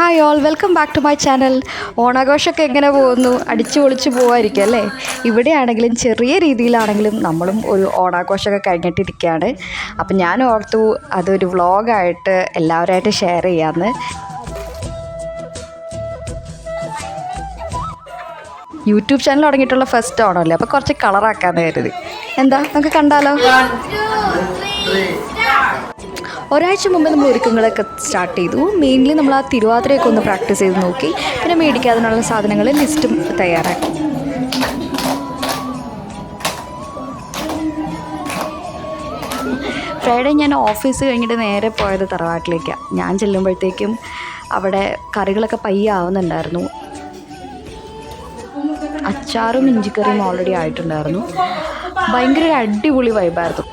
Hi all, welcome back to my channel. ഓണാഘോഷമൊക്കെ എങ്ങനെ പോകുന്നു? അടിച്ചു പൊളിച്ച് പോകാതിരിക്കും അല്ലേ? ഇവിടെയാണെങ്കിലും ചെറിയ രീതിയിലാണെങ്കിലും നമ്മളും ഒരു ഓണാഘോഷമൊക്കെ കഴിഞ്ഞിട്ടിരിക്കുകയാണ്. അപ്പം ഞാൻ ഓർത്തു അതൊരു വ്ളോഗായിട്ട് എല്ലാവരുമായിട്ട് ഷെയർ ചെയ്യാമെന്ന്. യൂട്യൂബ് ചാനൽ തുടങ്ങിയിട്ടുള്ള ഫസ്റ്റ് ഓണമല്ലേ, അപ്പോൾ കുറച്ച് കളറാക്കാമെന്ന് കരുതി. എന്താ, നമുക്ക് കണ്ടാലോ? ഒരാഴ്ച മുമ്പേ നമ്മൾ ഒരുക്കങ്ങളൊക്കെ സ്റ്റാർട്ട് ചെയ്തു. മെയിൻലി നമ്മൾ ആ തിരുവാതിരയൊക്കെ ഒന്ന് പ്രാക്ടീസ് ചെയ്ത് നോക്കി. പിന്നെ മേടിക്കാതിനുള്ള സാധനങ്ങൾ ലിസ്റ്റും തയ്യാറാക്കി. ഫ്രൈഡേ ഞാൻ ഓഫീസ് കഴിഞ്ഞിട്ട് നേരെ പോയത് തറവാട്ടിലേക്കാണ്. ഞാൻ ചെല്ലുമ്പോഴത്തേക്കും അവിടെ കറികളൊക്കെ പയ്യെ ആവുന്നുണ്ടായിരുന്നു. അച്ചാറും ഇഞ്ചിക്കറിയും ഓൾറെഡി ആയിട്ടുണ്ടായിരുന്നു. ഭയങ്കര ഒരു അടിപൊളി വൈബായിരുന്നു.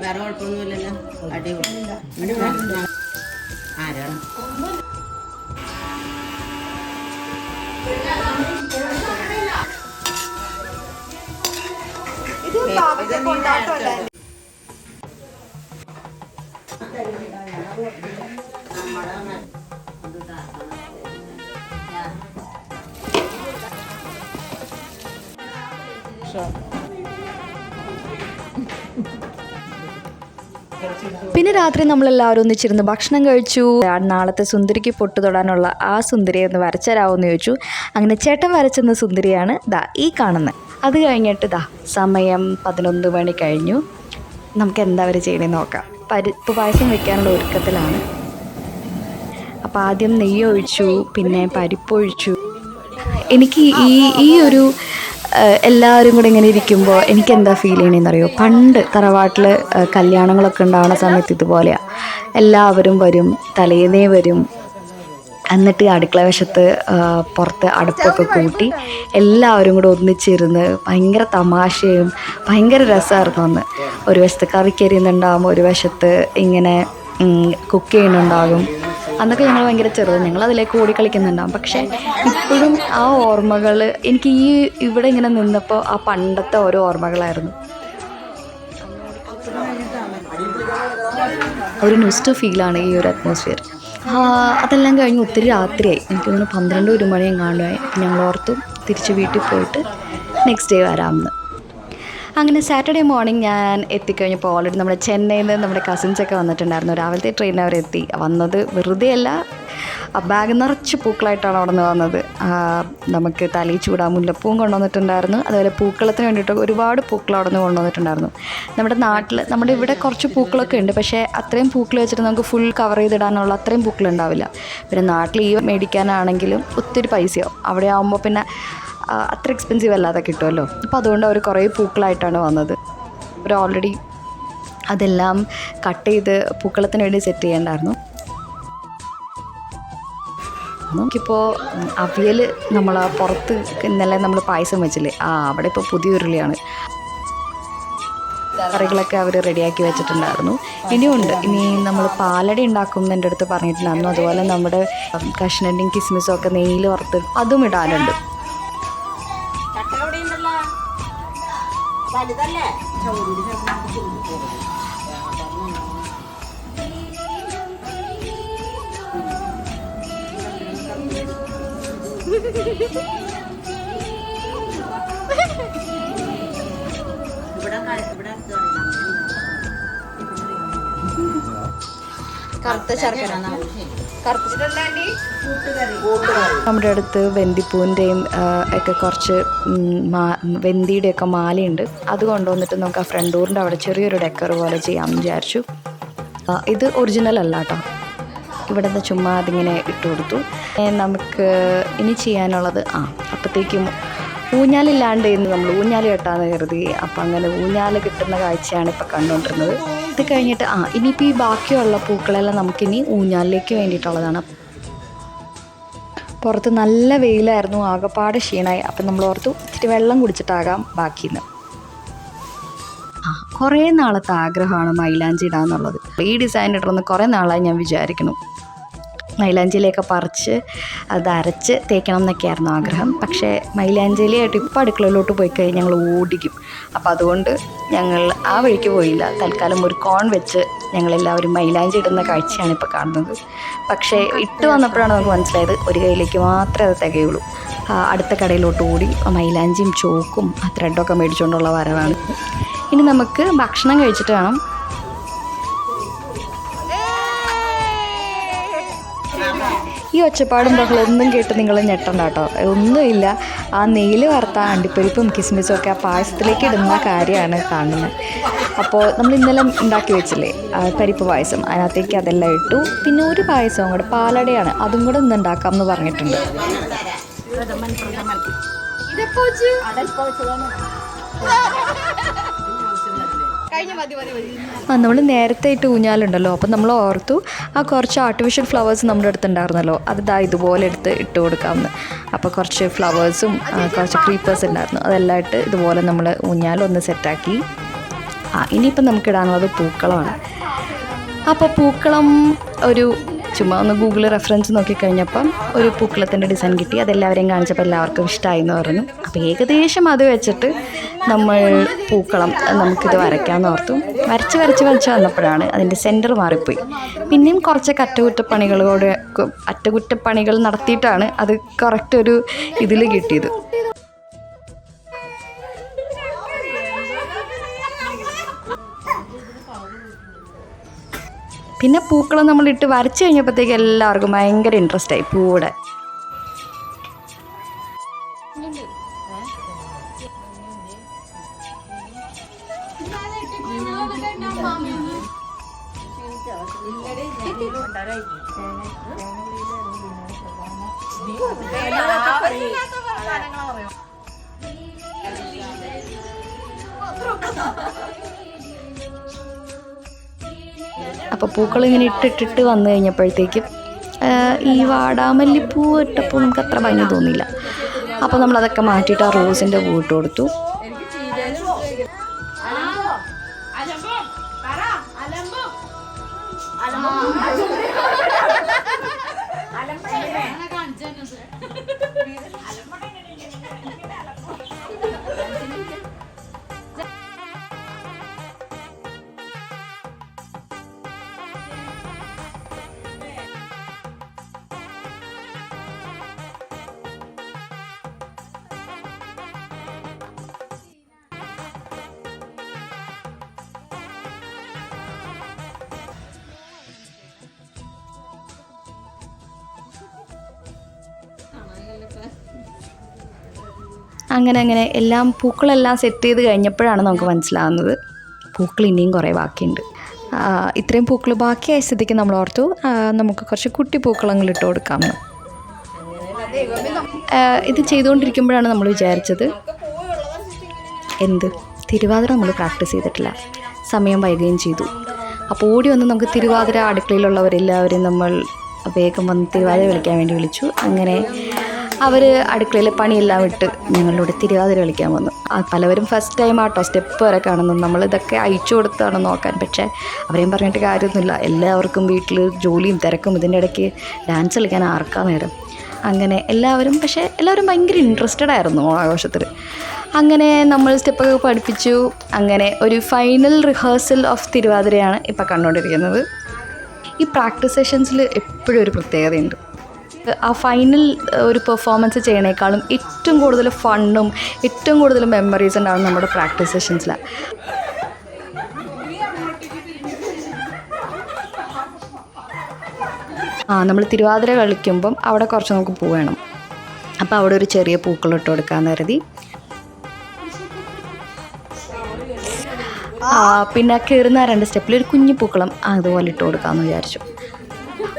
വേറെ കുഴപ്പമൊന്നുമില്ലല്ലോ, അടിപൊളി. ആരാണ് പിന്നെ രാത്രി നമ്മളെല്ലാവരും ഒന്നിച്ചിരുന്ന് ഭക്ഷണം കഴിച്ചു. നാളത്തെ സുന്ദരിക്ക് പൊട്ടു തൊടാനുള്ള ആ സുന്ദരിയെ ഒന്ന് വരച്ചരാമെന്ന് ചോദിച്ചു. അങ്ങനെ ചേട്ടൻ വരച്ചെന്ന സുന്ദരിയാണ് ഈ കാണുന്നത്. അത് കഴിഞ്ഞിട്ട് സമയം 11 മണി കഴിഞ്ഞു. നമുക്ക് എന്താ അവർ ചെയ്യണമെന്ന് നോക്കാം. പരിപ്പ് പായസം വെക്കാനുള്ള ഒരുക്കത്തിലാണ്. അപ്പോൾ ആദ്യം നെയ്യ് ഒഴിച്ചു, പിന്നെ പരിപ്പൊഴിച്ചു. എനിക്ക് ഈ ഒരു എല്ലാവരും കൂടെ ഇങ്ങനെ ഇരിക്കുമ്പോൾ എനിക്കെന്താ ഫീൽ ചെയ്യണമെന്നറിയോ? പണ്ട് തറവാട്ടിൽ കല്യാണങ്ങളൊക്കെ ഉണ്ടാകുന്ന സമയത്ത് ഇതുപോലെയാണ്. എല്ലാവരും വരും, തലേന്നേ വരും. എന്നിട്ട് അടുക്കള വശത്ത് പുറത്ത് അടുപ്പൊക്കെ കൂട്ടി എല്ലാവരും കൂടെ ഒന്നിച്ചിരുന്ന് ഭയങ്കര തമാശയും ഭയങ്കര രസമായിരുന്നു അന്ന്. ഒരു വശത്ത് കറിക്കരിയുന്നുണ്ടാകും, ഒരു വശത്ത് ഇങ്ങനെ കുക്ക് ചെയ്യുന്നുണ്ടാകും. അന്നൊക്കെ ഞങ്ങൾ ഭയങ്കര ചെറുത്, ഞങ്ങൾ അതിലേക്ക് ഓടിക്കളിക്കുന്നുണ്ടാകും. പക്ഷേ ഇപ്പോഴും ആ ഓർമ്മകൾ എനിക്ക് ഇവിടെ ഇങ്ങനെ നിന്നപ്പോൾ ആ പണ്ടത്തെ ഓരോ ഓർമ്മകളായിരുന്നു. ഒരു ന്യൂസ്റ്റ് ഫീലാണ് ഈ ഒരു അറ്റ്മോസ്ഫിയർ. അതെല്ലാം കഴിഞ്ഞ് ഒത്തിരി രാത്രിയായി. എനിക്ക് തോന്നുന്നു 12-1 മണി എങ്ങാണ്ടായി. ഞങ്ങൾ ഓർത്തു തിരിച്ച് വീട്ടിൽ പോയിട്ട് നെക്സ്റ്റ് ഡേ വരാമെന്ന്. അങ്ങനെ സാറ്റർഡേ മോർണിംഗ് ഞാൻ എത്തിക്കഴിഞ്ഞപ്പോൾ ഓൾറെഡി നമ്മുടെ ചെന്നൈയിൽ നിന്ന് നമ്മുടെ കസിൻസൊക്കെ വന്നിട്ടുണ്ടായിരുന്നു. രാവിലത്തെ ട്രെയിനിൽ അവരെത്തി. വന്നത് വെറുതെ അല്ല, ബാഗ് നിറച്ച് പൂക്കളായിട്ടാണ് അവിടെ നിന്ന് വന്നത്. നമുക്ക് തലയിൽ ചൂടാൻ മുല്ലപ്പൂവും കൊണ്ടുവന്നിട്ടുണ്ടായിരുന്നു. അതുപോലെ പൂക്കളത്തിന് വേണ്ടിയിട്ട് ഒരുപാട് പൂക്കൾ അവിടെ നിന്ന് കൊണ്ടുവന്നിട്ടുണ്ടായിരുന്നു. നമ്മുടെ നാട്ടിൽ നമ്മുടെ ഇവിടെ കുറച്ച് പൂക്കളൊക്കെ ഉണ്ട്, പക്ഷേ അത്രയും പൂക്കൾ വെച്ചിട്ട് നമുക്ക് ഫുൾ കവർ ചെയ്തിടാനുള്ള അത്രയും പൂക്കളുണ്ടാവില്ല. പിന്നെ നാട്ടിൽ ഈ മേടിക്കാനാണെങ്കിലും ഒത്തിരി പൈസയാവും. അവിടെ ആകുമ്പോൾ പിന്നെ അത്ര എക്സ്പെൻസീവ് അല്ലാതെ കിട്ടുമല്ലോ. അപ്പോൾ അതുകൊണ്ട് അവർ കുറേ പൂക്കളായിട്ടാണ് വന്നത്. അവർ ഓൾറെഡി അതെല്ലാം കട്ട് ചെയ്ത് പൂക്കളത്തിന് വേണ്ടി സെറ്റ് ചെയ്യേണ്ടായിരുന്നു. നമുക്കിപ്പോൾ അവിയൽ നമ്മൾ പുറത്ത് ഇന്നലെ നമ്മൾ പായസം വെച്ചില്ലേ, അവിടെ ഇപ്പോൾ പുതിയ ഉരുളിയാണ്. കറികളൊക്കെ അവർ റെഡിയാക്കി വെച്ചിട്ടുണ്ടായിരുന്നു. ഇനിയുണ്ട്, ഇനി നമ്മൾ പാലട ഉണ്ടാക്കും എൻ്റെ അടുത്ത് പറഞ്ഞിട്ടുണ്ടായിരുന്നു. അതുപോലെ നമ്മുടെ കഷ്ണൻ്റെയും കിസ്മിസും ഒക്കെ നെയ്യിൽ വറുത്ത് അതും ഇടാനുണ്ട്. നമ്മുടെ അടുത്ത് വെന്തിപ്പൂവിൻ്റെയും ഒക്കെ കുറച്ച് വെന്തിയുടെയൊക്കെ മാലയുണ്ട്. അത് കൊണ്ടുവന്നിട്ട് നമുക്ക് ആ ഫ്രണ്ട് ഡോറിൻ്റെ അവിടെ ചെറിയൊരു ഡെക്കർ പോലെ ചെയ്യാമെന്ന് വിചാരിച്ചു. ഇത് ഒറിജിനൽ അല്ല കേട്ടോ, ഇവിടെ നിന്ന് ചുമ്മാ അതിങ്ങനെ ഇട്ട് കൊടുത്തു. നമുക്ക് ഇനി ചെയ്യാനുള്ളത് അപ്പോഴത്തേക്കും ഊഞ്ഞാലില്ലാണ്ട് ഇന്ന് നമ്മൾ ഊഞ്ഞാൽ കെട്ടാന്ന് കരുതി. അപ്പം അങ്ങനെ ഊഞ്ഞാൽ കിട്ടുന്ന കാഴ്ചയാണ് ഇപ്പോൾ കണ്ടുകൊണ്ടിരുന്നത്. ഇത് കഴിഞ്ഞിട്ട് ഇനിയിപ്പോൾ ഈ ബാക്കിയുള്ള പൂക്കളെല്ലാം നമുക്കിനി ഊഞ്ഞാലിലേക്ക് വേണ്ടിയിട്ടുള്ളതാണ്. പുറത്ത് നല്ല വെയിലായിരുന്നു, ആകെപ്പാട് ക്ഷീണമായി. അപ്പം നമ്മൾ ഓർത്തു ഇത്തിരി വെള്ളം കുടിച്ചിട്ടാകാം ബാക്കിന്ന്. കുറേ നാളത്തെ ആഗ്രഹമാണ് മൈലാഞ്ചി ഇടാന്നുള്ളത്. ഈ ഡിസൈൻ ഇടണമെന്ന് കുറേ നാളായി ഞാൻ വിചാരിക്കുന്നു. മൈലാഞ്ചിയിലൊക്കെ പറിച്ച് അത് അരച്ച് തേക്കണം എന്നൊക്കെയായിരുന്നു ആഗ്രഹം. പക്ഷേ മൈലാഞ്ചിയിലായിട്ട് ഇപ്പോൾ അടുക്കളയിലോട്ട് പോയി കഴിഞ്ഞാൽ ഞങ്ങൾ ഓടിക്കും. അപ്പോൾ അതുകൊണ്ട് ഞങ്ങൾ ആ വഴിക്ക് പോയില്ല. തൽക്കാലം ഒരു കോൺ വെച്ച് ഞങ്ങളെല്ലാവരും മൈലാഞ്ചി ഇടുന്ന കാഴ്ചയാണ് ഇപ്പോൾ കാണുന്നത്. പക്ഷേ ഇട്ട് വന്നപ്പോഴാണ് നമുക്ക് മനസ്സിലായത് ഒരു കയ്യിലേക്ക് മാത്രമേ അത് തികയുള്ളൂ. അടുത്ത കടയിലോട്ട് ഓടി മൈലാഞ്ചിയും ചോക്കും ആ ത്രെഡൊക്കെ മേടിച്ചുകൊണ്ടുള്ള വരവാണ്. ഇനി നമുക്ക് ഭക്ഷണം കഴിച്ചിട്ട് വേണം. ഈ ഒച്ചപ്പാടും ബഹളം ഒന്നും കേട്ട് നിങ്ങൾ ഞെട്ടണ്ട കേട്ടോ, ഒന്നുമില്ല. ആ നെയ്യിൽ വറുത്ത അണ്ടിപ്പരിപ്പും കിസ്മിസും ഒക്കെ ആ പായസത്തിലേക്ക് ഇടുന്ന കാര്യമാണ് കാണുന്നത്. അപ്പോൾ നമ്മൾ ഇന്നലെ ഉണ്ടാക്കി വെച്ചില്ലേ പരിപ്പ് പായസം, അതിനകത്തേക്ക് അതെല്ലാം ഇട്ടു. പിന്നെ ഒരു പായസവും കൂടെ പാലടയാണ്, അതും കൂടെ ഇന്ന് ഉണ്ടാക്കാം എന്ന് പറഞ്ഞിട്ടുണ്ട്. നമ്മൾ നേരത്തെ ഇട്ട് ഊഞ്ഞാലുണ്ടല്ലോ, അപ്പം നമ്മൾ ഓർത്തു ആ കുറച്ച് ആർട്ടിഫിഷ്യൽ ഫ്ലവേഴ്സ് നമ്മുടെ അടുത്തുണ്ടായിരുന്നല്ലോ, അത് ഇതുപോലെ എടുത്ത് ഇട്ട് കൊടുക്കാമെന്ന്. അപ്പോൾ കുറച്ച് ഫ്ലവേഴ്സും കുറച്ച് ക്രീപ്പേഴ്സ് ഉണ്ടായിരുന്നു, അതെല്ലാം ഇട്ട് ഇതുപോലെ നമ്മൾ ഊഞ്ഞാലൊന്ന് സെറ്റാക്കി. ഇനിയിപ്പം നമുക്ക് ഇടാനുള്ളത് പൂക്കളമാണ്. അപ്പോൾ പൂക്കളം ചുമ്മാ ഒന്ന് ഗൂഗിൾ റെഫറൻസ് നോക്കിക്കഴിഞ്ഞപ്പം ഒരു പൂക്കളത്തിൻ്റെ ഡിസൈൻ കിട്ടി. അതെല്ലാവരെയും കാണിച്ചപ്പോൾ എല്ലാവർക്കും ഇഷ്ടമായി എന്ന് പറഞ്ഞു. അപ്പോൾ ഏകദേശം അത് വെച്ചിട്ട് നമ്മൾ പൂക്കളം നമുക്കിത് വരയ്ക്കാമെന്ന് ഓർത്തു. വരച്ച് വന്നപ്പോഴാണ് അതിൻ്റെ സെൻറ്റർ മാറിപ്പോയി. പിന്നെയും കുറച്ച് അറ്റകുറ്റപ്പണികൾ നടത്തിയിട്ടാണ് അത് കറക്റ്റ് ഒരു ഇതിൽ കിട്ടിയത്. പിന്നെ പൂക്കളം നമ്മളിട്ട് വരച്ച് കഴിഞ്ഞപ്പോഴത്തേക്ക് എല്ലാവർക്കും ഭയങ്കര ഇൻട്രസ്റ്റായി പൂവിടെ. അപ്പോൾ പൂക്കളിങ്ങനെ ഇട്ടിട്ട് വന്നു കഴിഞ്ഞപ്പോഴത്തേക്കും ഈ വാടാമല്ലിപ്പൂ ഇട്ടപ്പോൾ നമുക്ക് അത്ര ഭംഗി തോന്നിയില്ല. അപ്പോൾ നമ്മളതൊക്കെ മാറ്റിയിട്ട് ആ റോസിൻ്റെ പൂ ഇട്ട് കൊടുത്തു. അങ്ങനെ എല്ലാം പൂക്കളെല്ലാം സെറ്റ് ചെയ്ത് കഴിഞ്ഞപ്പോഴാണ് നമുക്ക് മനസ്സിലാകുന്നത് പൂക്കൾ ഇനിയും കുറേ ബാക്കിയുണ്ട്. ഇത്രയും പൂക്കൾ ബാക്കിയായ സ്ഥിതിക്ക് നമ്മൾ ഓർത്തു നമുക്ക് കുറച്ച് കുട്ടി പൂക്കളങ്ങൾ ഇട്ട് കൊടുക്കാമെന്ന്. ഇത് ചെയ്തുകൊണ്ടിരിക്കുമ്പോഴാണ് നമ്മൾ വിചാരിച്ചത് തിരുവാതിര നമ്മൾ പ്രാക്ടീസ് ചെയ്തിട്ടില്ല, സമയം വൈകുകയും ചെയ്തു. അപ്പോൾ ഓടി വന്ന് നമുക്ക് തിരുവാതിര അടുക്കളയിലുള്ളവരെല്ലാവരും നമ്മൾ വേഗം വന്ന് തിരുവാതിര കളിക്കാൻ വേണ്ടി വിളിച്ചു. അങ്ങനെ അവർ അടുക്കളയിലെ പണിയെല്ലാം വിട്ട് ഞങ്ങളിലൂടെ തിരുവാതിര കളിക്കാൻ വന്നു. പലവരും ഫസ്റ്റ് ടൈം ആട്ടോ സ്റ്റെപ്പ് വരെ കാണുന്നത്. നമ്മളിതൊക്കെ അയച്ചു കൊടുത്താണ് നോക്കാൻ. പക്ഷേ അവരെയും പറഞ്ഞിട്ട് കാര്യമൊന്നുമില്ല, എല്ലാവർക്കും വീട്ടിൽ ജോലിയും തിരക്കും, ഇതിൻ്റെ ഇടയ്ക്ക് ഡാൻസ് കളിക്കാൻ ആർക്കാ നേരം. അങ്ങനെ എല്ലാവരും ഭയങ്കര ഇൻട്രസ്റ്റഡ് ആയിരുന്നു ഓണാഘോഷത്തിൽ. അങ്ങനെ നമ്മൾ സ്റ്റെപ്പൊക്കെ പഠിപ്പിച്ചു. അങ്ങനെ ഒരു ഫൈനൽ റിഹേഴ്സൽ ഓഫ് തിരുവാതിരയാണ് ഇപ്പോൾ കണ്ടുകൊണ്ടിരിക്കുന്നത്. ഈ പ്രാക്ടീസ് സെഷൻസിൽ എപ്പോഴും ഒരു പ്രത്യേകതയുണ്ട്. ആ ഫൈനൽ ഒരു പെർഫോമൻസ് ചെയ്യണേക്കാളും ഏറ്റവും കൂടുതൽ ഫണ്ണും ഏറ്റവും കൂടുതൽ മെമ്മറീസ് ഉണ്ടാകും നമ്മുടെ പ്രാക്ടീസ് സെഷൻസിലാണ്. നമ്മൾ തിരുവാതിര കളിക്കുമ്പം അവിടെ കുറച്ച് നമുക്ക് പൂ വേണം. അപ്പോൾ അവിടെ ഒരു ചെറിയ പൂക്കളിട്ട് കൊടുക്കാമെന്ന് കരുതി. പിന്നെ കയറുന്ന 2 സ്റ്റെപ്പിൽ ഒരു കുഞ്ഞു പൂക്കളം അതുപോലെ ഇട്ട് കൊടുക്കാമെന്ന് വിചാരിച്ചു.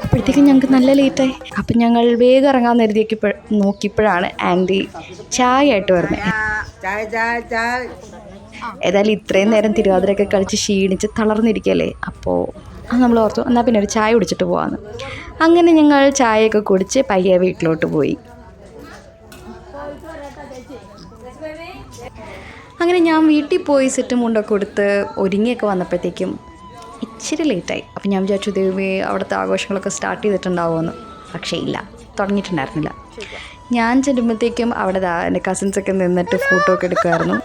അപ്പോഴത്തേക്കും ഞങ്ങൾക്ക് നല്ല ലേറ്റായി. അപ്പം ഞങ്ങൾ വേഗം ഇറങ്ങാൻ നോക്കിയപ്പോഴാണ് ആൻറ്റി ചായ ആയിട്ട് വരുന്നത്. ഏതായാലും ഇത്രയും നേരം തിരുവാതിരയൊക്കെ കളിച്ച് ക്ഷീണിച്ച് തളർന്നിരിക്കുകയല്ലേ, അപ്പോൾ നമ്മൾ ഓർത്തു എന്നാൽ പിന്നെ ഒരു ചായ കുടിച്ചിട്ട് പോകാമെന്ന്. അങ്ങനെ ഞങ്ങൾ ചായയൊക്കെ കുടിച്ച് പയ്യെ വീട്ടിലോട്ട് പോയി. അങ്ങനെ ഞാൻ വീട്ടിൽ പോയി സെറ്റും മുണ്ടൊക്കെ കൊടുത്ത് ഒരുങ്ങിയൊക്കെ വന്നപ്പോഴത്തേക്കും ഇച്ചിരി ലേറ്റായി. അപ്പം ഞാൻ വിചാരിച്ചു ദൈവമേ അവിടുത്തെ ആഘോഷങ്ങളൊക്കെ സ്റ്റാർട്ട് ചെയ്തിട്ടുണ്ടാവുമെന്ന്. പക്ഷേ ഇല്ല, തുടങ്ങിയിട്ടുണ്ടായിരുന്നില്ല. ഞാൻ ചെല്ലുമ്പോഴത്തേക്കും അവിടെ എൻ്റെ കസിൻസൊക്കെ നിന്നിട്ട് ഫോട്ടോ ഒക്കെ എടുക്കുമായിരുന്നു.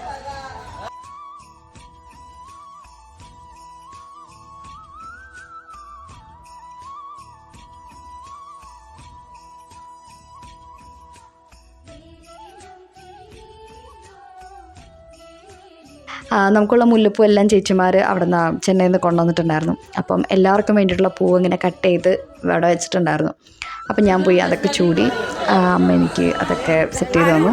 നമുക്കുള്ള മുല്ലപ്പൂ എല്ലാം ചേച്ചിമാർ അവിടെ നിന്ന് ചെന്നൈയിൽ നിന്ന് കൊണ്ടുവന്നിട്ടുണ്ടായിരുന്നു. അപ്പം എല്ലാവർക്കും വേണ്ടിയിട്ടുള്ള പൂവ് ഇങ്ങനെ കട്ട് ചെയ്ത് അവിടെ വെച്ചിട്ടുണ്ടായിരുന്നു. അപ്പം ഞാൻ പോയി അതൊക്കെ ചൂടി അമ്മ എനിക്ക് അതൊക്കെ സെറ്റ് ചെയ്ത് തന്നു.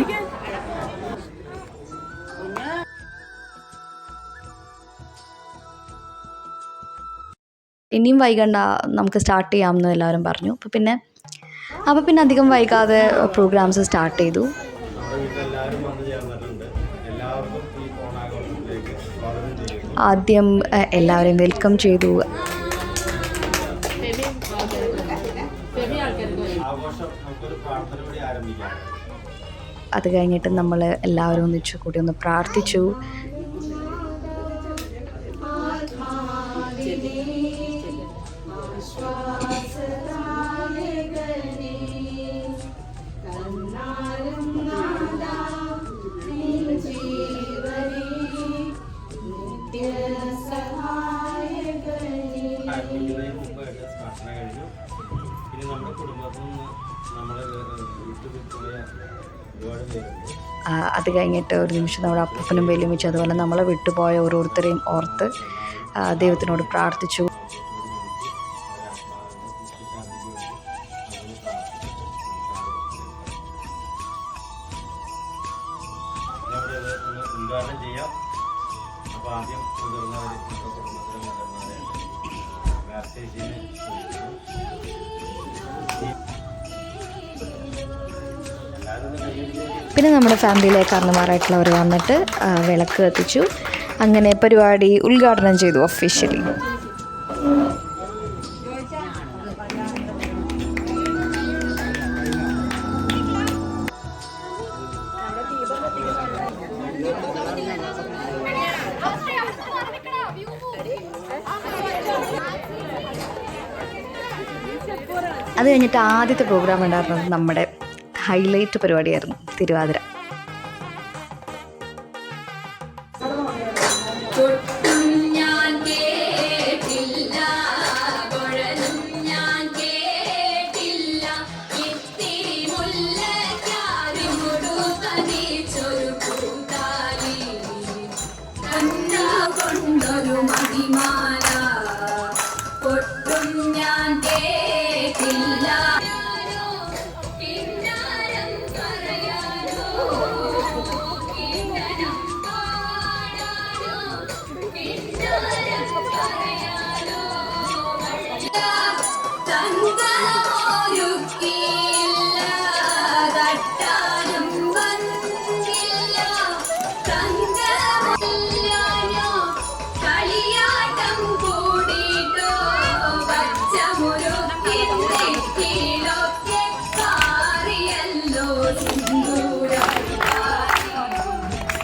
ഇനിയും വൈകണ്ട, നമുക്ക് സ്റ്റാർട്ട് ചെയ്യാമെന്ന് എല്ലാവരും പറഞ്ഞു. അപ്പോൾ പിന്നെ അധികം വൈകാതെ പ്രോഗ്രാംസ് സ്റ്റാർട്ട് ചെയ്തു. ആദ്യം എല്ലാവരെയും വെൽക്കം ചെയ്തു. അത് കഴിഞ്ഞിട്ട് നമ്മൾ എല്ലാവരും ഒന്നിച്ചു കൂടി ഒന്ന് പ്രാർത്ഥിച്ചു. അത് കഴിഞ്ഞിട്ട് ഒരു നിമിഷം നമ്മുടെ അപ്പനും വലിയും വെച്ചു, അതുപോലെ നമ്മളെ വിട്ടുപോയ ഓരോരുത്തരെയും ഓർത്ത് ദൈവത്തിനോട് പ്രാർത്ഥിച്ചു. പിന്നെ നമ്മുടെ ഫാമിലിയിലെ കാരണന്മാരായിട്ടുള്ളവർ വന്നിട്ട് വിളക്ക് കത്തിച്ചു. അങ്ങനെ പരിപാടി ഉദ്ഘാടനം ചെയ്തു ഒഫീഷ്യലി. അത് കഴിഞ്ഞിട്ട് ആദ്യത്തെ പ്രോഗ്രാം ഉണ്ടായിരുന്നത് നമ്മുടെ ഹൈലൈറ്റ് പരിപാടിയായിരുന്നു, തിരുവാതിര.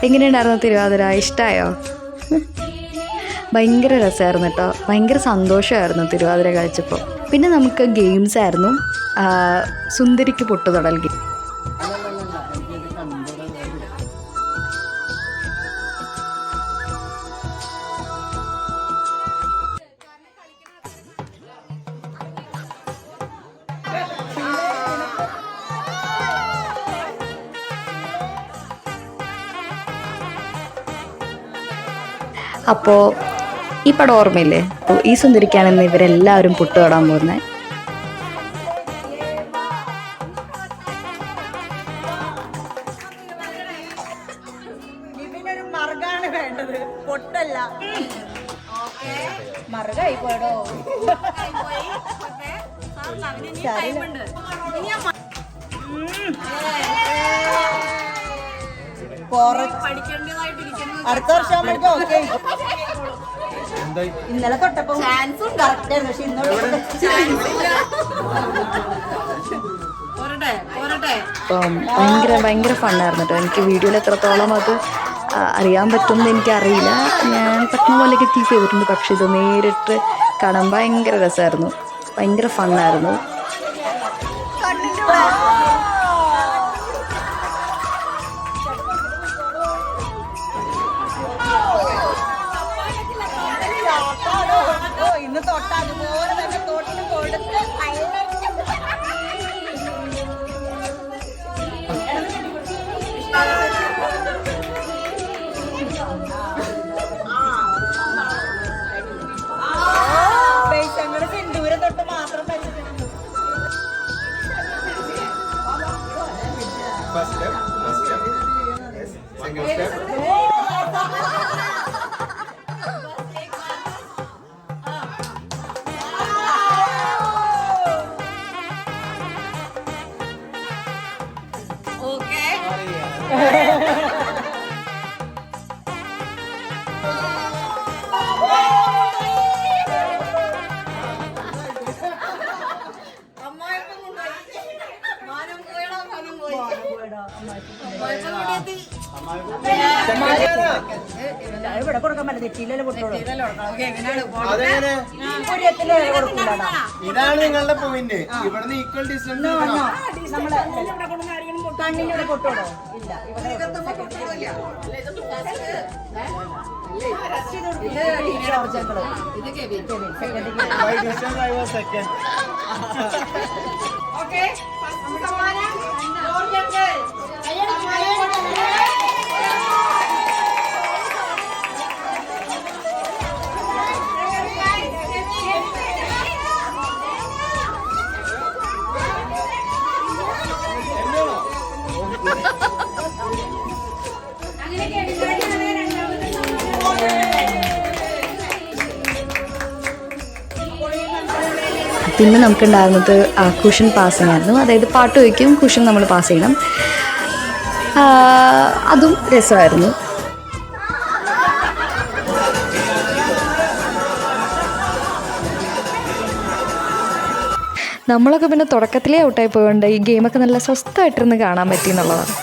എങ്ങനെയുണ്ടായിരുന്നു തിരുവാതിര? ഇഷ്ടമായോ? ഭയങ്കര രസമായിരുന്നു കേട്ടോ, ഭയങ്കര സന്തോഷമായിരുന്നു തിരുവാതിര കളിച്ചപ്പോൾ. പിന്നെ നമുക്ക് ഗെയിംസ് ആയിരുന്നു, സുന്ദരിക്ക് പൊട്ടുതൊടൽ ഗെയിം. അപ്പോൾ ഈ പടം ഓർമ്മയില്ലേ? അപ്പോൾ ഈ സുന്ദരിക്കാണെന്ന് ഇവരെല്ലാവരും പൊട്ടുതൊടാൻ പോകുന്നത്. അടുത്ത വർഷം ഇന്നലെ തൊട്ടപ്പോ ചാൻസും കറക്റ്റ് ആയിരുന്നു, പക്ഷെ അപ്പം ഭയങ്കര ഫണ്ണായിരുന്നു കേട്ടോ. എനിക്ക് വീഡിയോയിൽ എത്രത്തോളം അത് അറിയാൻ പറ്റുമെന്ന് എനിക്കറിയില്ല. ഞാൻ പറ്റുന്ന പോലെയൊക്കെ കീപ്പ് ചെയ്തിട്ടുണ്ട്, പക്ഷെ ഇത് നേരിട്ട് കാണാൻ ഭയങ്കര രസമായിരുന്നു, ഭയങ്കര ഫണ്ണായിരുന്നു. ഇന്ന് തൊട്ട് അതുപോലെ തന്നെ തൊട്ട് കൊടുത്ത് ഞങ്ങളുടെ സിന്ദൂരം തൊട്ട് മാത്രം പരിചയമുള്ളൂ. ഇവിടെ കൊടുക്കാൻ പറ്റില്ല, തെറ്റിയില്ലല്ലോ പൊട്ടോളൂ. ഇതാണ് നിങ്ങളുടെ പോയിന്റ്. ഇവിടുന്ന് ഈക്വൽ ഡിസ്റ്റൻസ് നമ്മള് കണ്ണിന്റെ പൊട്ടോളോ ഇല്ല. സെക്കൻഡ് പിന്നെ നമുക്കുണ്ടായിരുന്നത് കുഷൻ പാസിംഗ് ആയിരുന്നു. അതായത് പാട്ട് വയ്ക്കും, കുഷൻ നമ്മൾ പാസ് ചെയ്യണം. അതും രസമായിരുന്നു. നമ്മളൊക്കെ പിന്നെ തുടക്കത്തിലേ ഔട്ടായി പോയതുകൊണ്ട് ഈ ഗെയിമൊക്കെ നല്ല സ്വസ്ഥമായിട്ടിരുന്ന് കാണാൻ പറ്റി എന്നുള്ളതാണ്.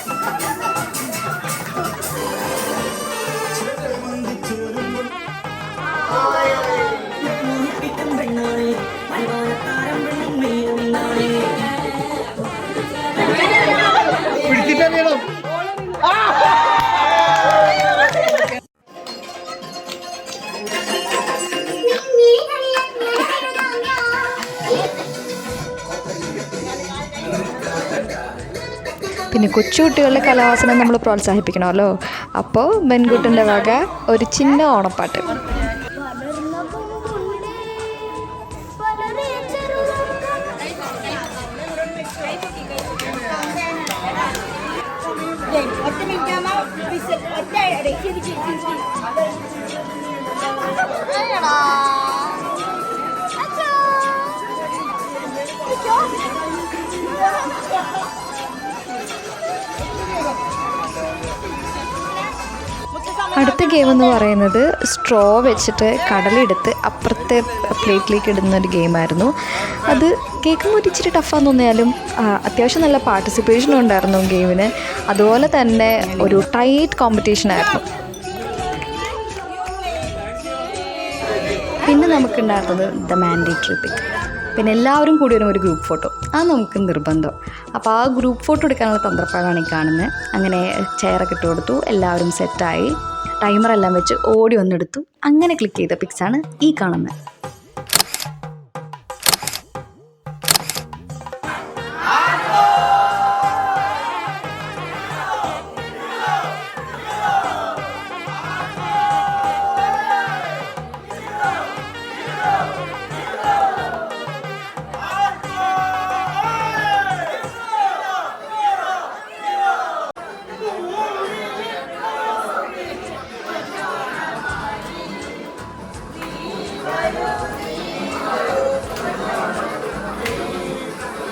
പിന്നെ കൊച്ചുകുട്ടികളുടെ കലാവാസനം നമ്മൾ പ്രോത്സാഹിപ്പിക്കണമല്ലോ. അപ്പോൾ ബെൻകുട്ടൻ്റെ വക ഒരു ചിന്ന ഓണപ്പാട്ട്. അടുത്ത ഗെയിം എന്ന് പറയുന്നത് സ്ട്രോ വെച്ചിട്ട് കടലെടുത്ത് അപ്പുറത്തെ പ്ലേറ്റിലേക്ക് ഇടുന്നൊരു ഗെയിമായിരുന്നു. അത് കേൾക്കുമ്പോൾ ഒരു ഇച്ചിരി ടഫാന്ന് തോന്നിയാലും അത്യാവശ്യം നല്ല പാർട്ടിസിപ്പേഷനും ഉണ്ടായിരുന്നു ഗെയിമിന്. അതുപോലെ തന്നെ ഒരു ടൈറ്റ് കോമ്പറ്റീഷനായിരുന്നു. പിന്നെ നമുക്കുണ്ടായിരുന്നത് ദ മാൻഡേറ്ററി പിക്ക്. പിന്നെ എല്ലാവരും കൂടി വരും ഒരു ഗ്രൂപ്പ് ഫോട്ടോ. അത് നമുക്ക് നിർബന്ധം. അപ്പോൾ ആ ഗ്രൂപ്പ് ഫോട്ടോ എടുക്കാനുള്ള തന്ത്രപ്പാടാണ് ഈ കാണുന്നത്. അങ്ങനെ ചെയറൊക്കെ ഇട്ട് കൊടുത്തു, എല്ലാവരും സെറ്റായി, ടൈമറെല്ലാം വെച്ച് ഓടി വന്നെടുത്തു. അങ്ങനെ ക്ലിക്ക് ചെയ്ത പിക്സാണ് ഈ കാണുന്നത്.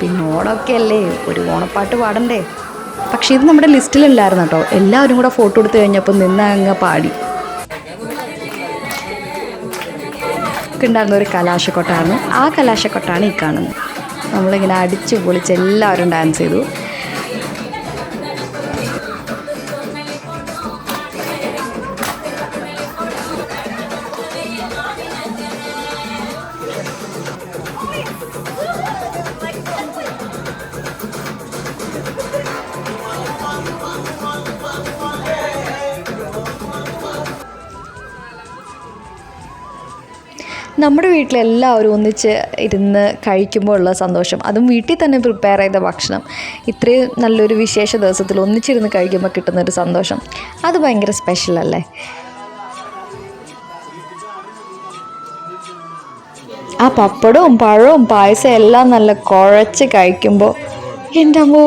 പിന്നെ ഓണമൊക്കെ അല്ലേ, ഒരു ഓണപ്പാട്ട് പാടണ്ടേ. പക്ഷേ ഇത് നമ്മുടെ ലിസ്റ്റിലുണ്ടായിരുന്നു കേട്ടോ. എല്ലാവരും കൂടെ ഫോട്ടോ എടുത്ത് കഴിഞ്ഞപ്പോൾ നിന്ന് അങ്ങ് പാടി. ഉണ്ടായിരുന്ന ഒരു കലാശക്കൊട്ടായിരുന്നു. ആ കലാശക്കൊട്ടാണ് ഈ കാണുന്നത്. നമ്മളിങ്ങനെ അടിച്ച് പൊളിച്ച് എല്ലാവരും ഡാൻസ് ചെയ്തു. നമ്മുടെ വീട്ടിലെല്ലാവരും ഒന്നിച്ച് ഇരുന്ന് കഴിക്കുമ്പോൾ ഉള്ള സന്തോഷം, അതും വീട്ടിൽ തന്നെ പ്രിപ്പയർ ചെയ്ത ഭക്ഷണം, ഇത്രയും നല്ലൊരു വിശേഷ ദിവസത്തിൽ ഒന്നിച്ചിരുന്ന് കഴിക്കുമ്പോൾ കിട്ടുന്നൊരു സന്തോഷം, അത് ഭയങ്കര സ്പെഷ്യലല്ലേ. ആ പപ്പടവും പഴവും പായസം എല്ലാം നല്ല കുഴച്ച് കഴിക്കുമ്പോൾ എൻ്റെ അമ്മോ,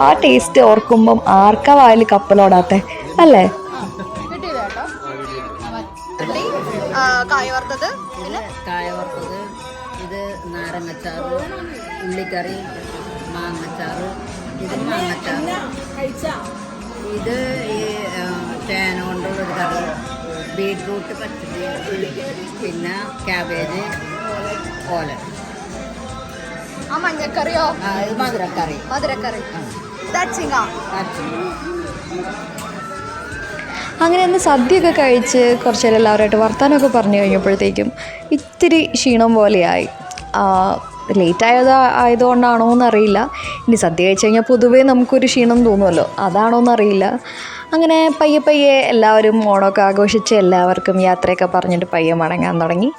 ആ ടേസ്റ്റ് ഓർക്കുമ്പം ആർക്കാ വായിൽ കപ്പലോടാത്തെ അല്ലേ. കായ വറുത്തത്, ഇത് നാരങ്ങച്ചാറ്, ഉള്ളിക്കറി, മാങ്ങച്ചാറ്, ഇത് മാങ്ങച്ചാറ്, ഇത് ഈ ചേന കൊണ്ടുള്ളൊരു കറി, ബീട്രൂട്ട് പച്ചടി, പിന്നെ ക്യാബേജ് ഓല. ആ മഞ്ഞക്കറിയോ? ഇത് മധുരക്കറി. അങ്ങനെ ഒന്ന് സദ്യയൊക്കെ കഴിച്ച് കുറച്ച് നേരം എല്ലാവരുമായിട്ട് വർത്താനമൊക്കെ പറഞ്ഞു കഴിഞ്ഞപ്പോഴത്തേക്കും ഇത്തിരി ക്ഷീണം പോലെയായി. ആയതുകൊണ്ടാണോ എന്നറിയില്ല. ഇനി സദ്യ കഴിച്ച് കഴിഞ്ഞാൽ പൊതുവേ നമുക്കൊരു ക്ഷീണം തോന്നുമല്ലോ, അതാണോ എന്നറിയില്ല. അങ്ങനെ പയ്യെ എല്ലാവരും ഓണമൊക്കെ ആഘോഷിച്ച് എല്ലാവർക്കും യാത്രയൊക്കെ പറഞ്ഞിട്ട് പയ്യെ മടങ്ങാൻ തുടങ്ങി.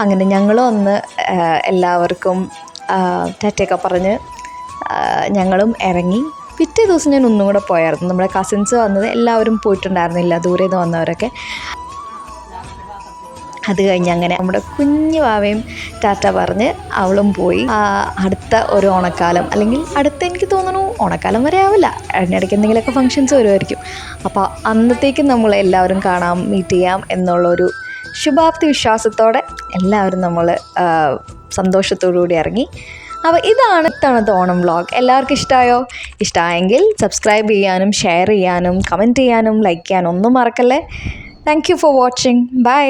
അങ്ങനെ ഞങ്ങളും ഒന്ന് എല്ലാവർക്കും ടാറ്റയൊക്കെ പറഞ്ഞ് ഞങ്ങളും ഇറങ്ങി. പിറ്റേ ദിവസം ഞാൻ ഒന്നും കൂടെ പോയായിരുന്നു. നമ്മുടെ കസിൻസ് വന്നത് എല്ലാവരും പോയിട്ടുണ്ടായിരുന്നില്ല, ദൂരെ നിന്ന് വന്നവരൊക്കെ. അത് കഴിഞ്ഞ് അങ്ങനെ നമ്മുടെ കുഞ്ഞു വാവയും ടാറ്റ പറഞ്ഞ് അവളും പോയി. അടുത്ത ഒരു ഓണക്കാലം, അല്ലെങ്കിൽ അടുത്ത എനിക്ക് തോന്നുന്നു ഓണക്കാലം വരെ ആവില്ല, അതിനിടയ്ക്ക് എന്തെങ്കിലുമൊക്കെ ഫങ്ഷൻസ് വരുമായിരിക്കും. അപ്പോൾ അന്നത്തേക്കും നമ്മൾ എല്ലാവരും കാണാം, മീറ്റ് ചെയ്യാം എന്നുള്ളൊരു ശുഭാപ്തി വിശ്വാസത്തോടെ എല്ലാവരും നമ്മൾ സന്തോഷത്തോടു കൂടി ഇറങ്ങി. അപ്പോൾ ഇതാണ് ഇത്തവണത്തെ ഓണം വ്ളോഗ്. എല്ലാവർക്കും ഇഷ്ടമായോ? ഇഷ്ടമായെങ്കിൽ സബ്സ്ക്രൈബ് ചെയ്യാനും ഷെയർ ചെയ്യാനും കമൻറ്റ് ചെയ്യാനും ലൈക്ക് ചെയ്യാനും ഒന്നും മറക്കല്ലേ. Thank you for watching. By.